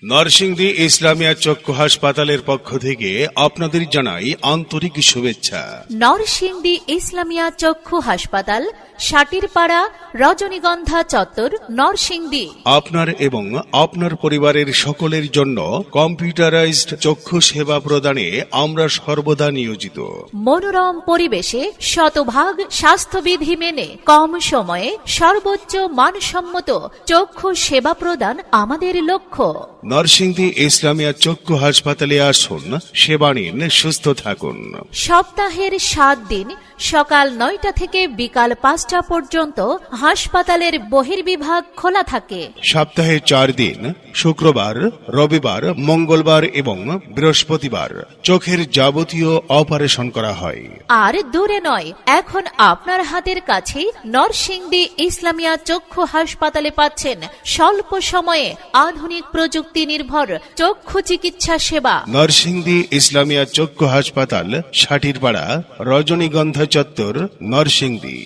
নরসিংদী ইসলামিয়া চক্ষু হাসপাতালের পক্ষ থেকে আপনাদের জানাই আন্তরিক শুভেচ্ছা। নরসিংদী ইসলামিয়া চক্ষু হাসপাতাল, সাটিরপাড়া, রজনীগন্ধা চত্বর, নরসিংদী। আপনার এবং আপনার পরিবারের সকলের জন্য কম্পিউটারাইজড চক্ষু সেবা প্রদানে আমরা সর্বদা নিয়োজিত। মনোরম পরিবেশে শতভাগ স্বাস্থ্যবিধি মেনে কম সময়ে সর্বোচ্চ মানসম্মত চক্ষু সেবা প্রদান আমাদের লক্ষ্য। নরসিংদী ইসলামিয়া চক্ষু হাসপাতালে আসুন, সেবা নিন, সুস্থ থাকুন। সপ্তাহের 7 দিন সকাল 9টা থেকে বিকাল 5টা পর্যন্ত হাসপাতালের বহির্বিভাগ খোলা থাকে। সপ্তাহে 4 দিন শুক্রবার, রবিবার, মঙ্গলবার এবং বৃহস্পতিবার চোখের যাবতীয় অপারেশন করা হয়। আর দূরে নয়, এখন আপনার হাতের কাছেই নরসিংদী ইসলামিয়া চক্ষু হাসপাতালে পাচ্ছেন স্বল্প সময়ে আধুনিক প্রযুক্তি নির্ভর চক্ষু চিকিৎসা সেবা। নরসিংদী ইসলামিয়া চক্ষু হাসপাতাল, সাটিরপাড়া, রজনীগন্ধা চত্বর, নরসিংদী।